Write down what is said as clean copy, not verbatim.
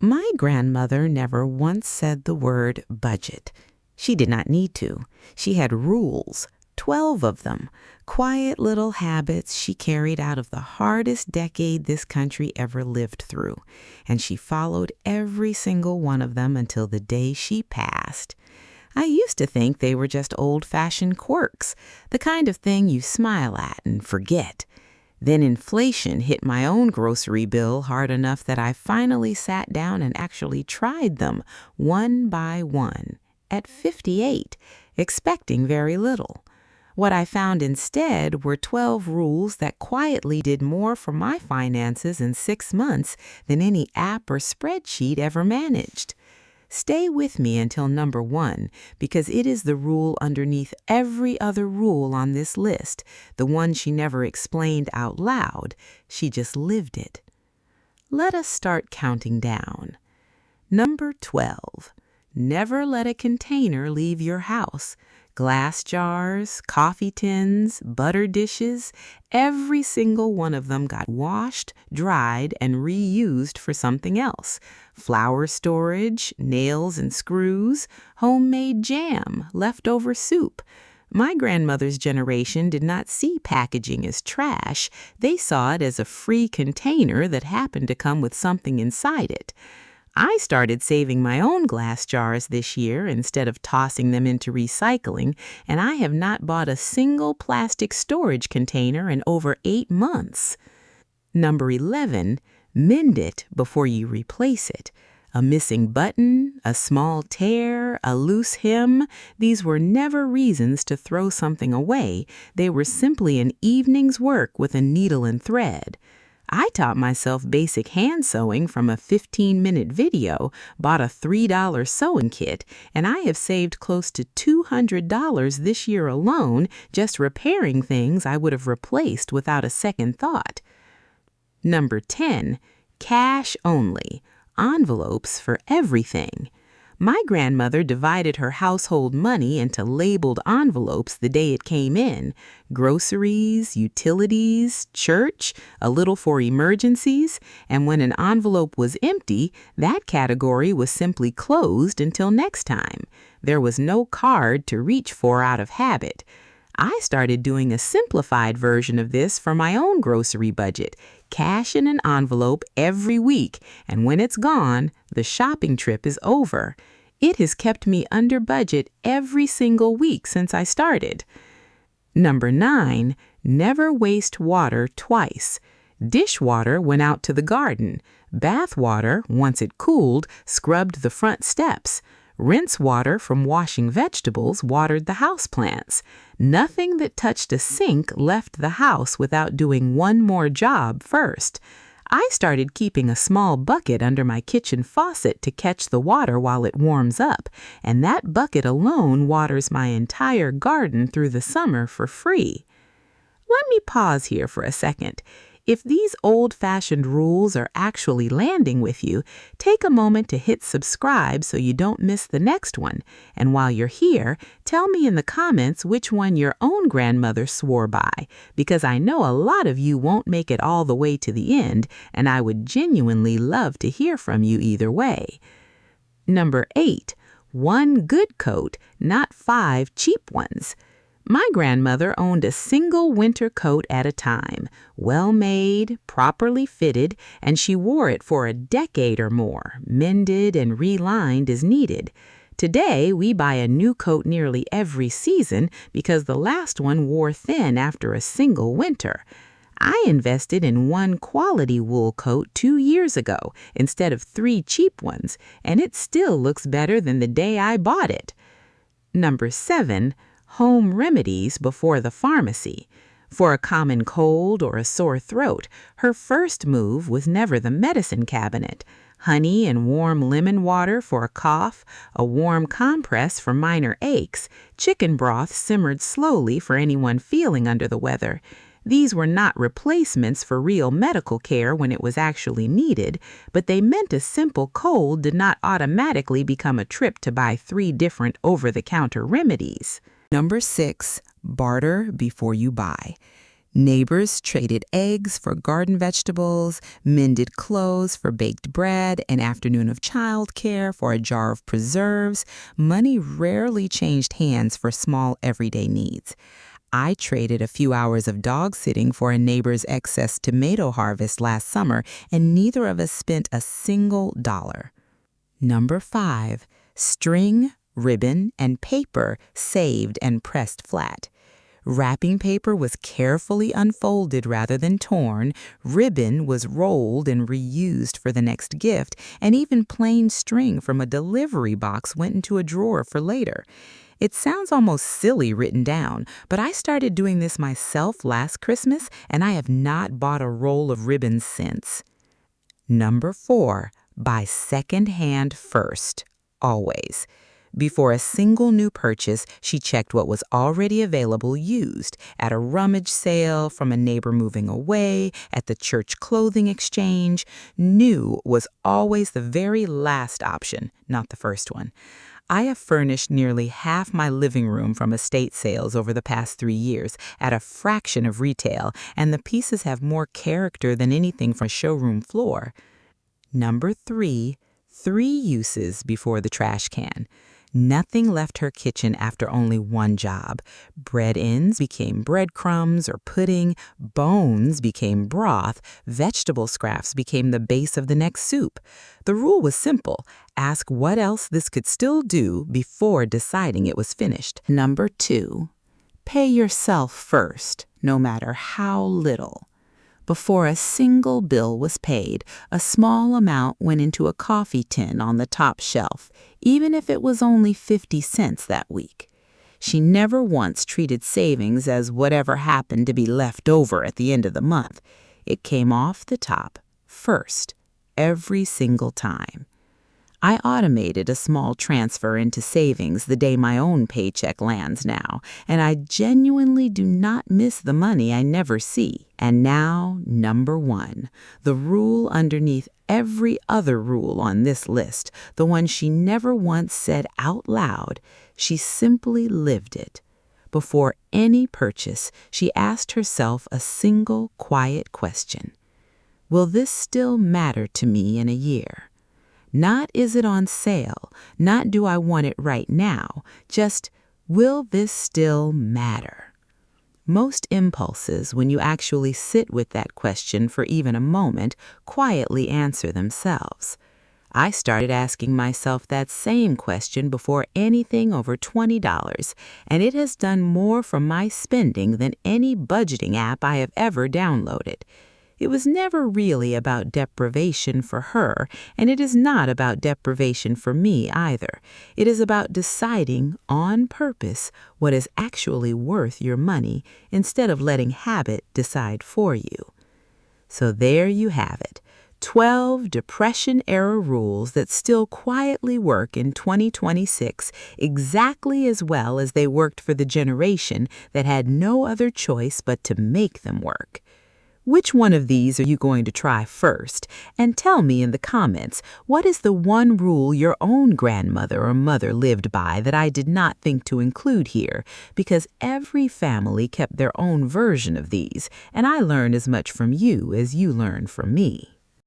My grandmother never once said the word budget. She did not need to. She had rules, 12 of them, quiet little habits she carried out of the hardest decade this country ever lived through, and she followed every single one of them until the day she passed. I used to think they were just old-fashioned quirks, the kind of thing you smile at and forget. Then inflation hit my own grocery bill hard enough that I finally sat down and actually tried them one by one at 58, expecting very little. What I found instead were 12 rules that quietly did more for my finances in 6 months than any app or spreadsheet ever managed. Stay with me until number 1, because it is the rule underneath every other rule on this list, the one she never explained out loud. She just lived it. Let us start counting down. Number 12. Never let a container leave your house. Glass jars, coffee tins, butter dishes, every single one of them got washed, dried, and reused for something else. Flour storage, nails and screws, homemade jam, leftover soup. My grandmother's generation did not see packaging as trash. They saw it as a free container that happened to come with something inside it. I started saving my own glass jars this year instead of tossing them into recycling, and I have not bought a single plastic storage container in over 8 months. Number 11, mend it before you replace it. A missing button, a small tear, a loose hem, these were never reasons to throw something away. They were simply an evening's work with a needle and thread. I taught myself basic hand sewing from a 15-minute video, bought a $3 sewing kit, and I have saved close to $200 this year alone just repairing things I would have replaced without a second thought. Number 10, cash only. Envelopes for everything. My grandmother divided her household money into labeled envelopes the day it came in. Groceries, utilities, church, a little for emergencies, and when an envelope was empty, that category was simply closed until next time. There was no card to reach for out of habit. I started doing a simplified version of this for my own grocery budget. Cash in an envelope every week, and when it's gone, the shopping trip is over. It has kept me under budget every single week since I started. Number 9, never waste water twice. Dishwater went out to the garden. Bath water, once it cooled, scrubbed the front steps. Rinse water from washing vegetables watered the houseplants. Nothing that touched a sink left the house without doing one more job first. I started keeping a small bucket under my kitchen faucet to catch the water while it warms up, and that bucket alone waters my entire garden through the summer for free. Let me pause here for a second. If these old-fashioned rules are actually landing with you, take a moment to hit subscribe so you don't miss the next one. And while you're here, tell me in the comments which one your own grandmother swore by, because I know a lot of you won't make it all the way to the end, and I would genuinely love to hear from you either way. Number 8, one good coat, not 5 cheap ones. My grandmother owned a single winter coat at a time, well-made, properly fitted, and she wore it for a decade or more, mended and relined as needed. Today, we buy a new coat nearly every season because the last one wore thin after a single winter. I invested in one quality wool coat 2 years ago instead of 3 cheap ones, and it still looks better than the day I bought it. Number 7, home remedies before the pharmacy. For a common cold or a sore throat, her first move was never the medicine cabinet. Honey and warm lemon water for a cough, a warm compress for minor aches, chicken broth simmered slowly for anyone feeling under the weather. These were not replacements for real medical care when it was actually needed, but they meant a simple cold did not automatically become a trip to buy 3 different over-the-counter remedies. Number 6, barter before you buy. Neighbors traded eggs for garden vegetables, mended clothes for baked bread, an afternoon of childcare for a jar of preserves. Money rarely changed hands for small everyday needs. I traded a few hours of dog sitting for a neighbor's excess tomato harvest last summer, and neither of us spent a single dollar. Number 5, string, ribbon, and paper saved and pressed flat. Wrapping paper was carefully unfolded rather than torn, ribbon was rolled and reused for the next gift, and even plain string from a delivery box went into a drawer for later. It sounds almost silly written down, but I started doing this myself last Christmas, and I have not bought a roll of ribbons since. Number 4, buy secondhand first, always. Before a single new purchase, she checked what was already available used at a rummage sale, from a neighbor moving away, at the church clothing exchange. New was always the very last option, not the first one. I have furnished nearly half my living room from estate sales over the past 3 years at a fraction of retail, and the pieces have more character than anything from a showroom floor. Number 3, 3 uses before the trash can. Nothing left her kitchen after only one job. Bread ends became breadcrumbs or pudding, bones became broth, vegetable scraps became the base of the next soup. The rule was simple: ask what else this could still do before deciding it was finished. Number 2, pay yourself first, no matter how little. Before a single bill was paid, a small amount went into a coffee tin on the top shelf, even if it was only 50 cents that week. She never once treated savings as whatever happened to be left over at the end of the month. It came off the top, first, every single time. I automated a small transfer into savings the day my own paycheck lands now, and I genuinely do not miss the money I never see. And now, number 1, the rule underneath every other rule on this list, the one she never once said out loud. She simply lived it. Before any purchase, she asked herself a single quiet question: will this still matter to me in a year? Not is it on sale, not do I want it right now, just will this still matter? Most impulses, when you actually sit with that question for even a moment, quietly answer themselves. I started asking myself that same question before anything over $20, and it has done more for my spending than any budgeting app I have ever downloaded. It was never really about deprivation for her, and it is not about deprivation for me either. It is about deciding on purpose what is actually worth your money instead of letting habit decide for you. So there you have it. 12 Depression-era rules that still quietly work in 2026 exactly as well as they worked for the generation that had no other choice but to make them work. Which one of these are you going to try first? And tell me in the comments, what is the one rule your own grandmother or mother lived by that I did not think to include here? Because every family kept their own version of these, and I learned as much from you as you learned from me.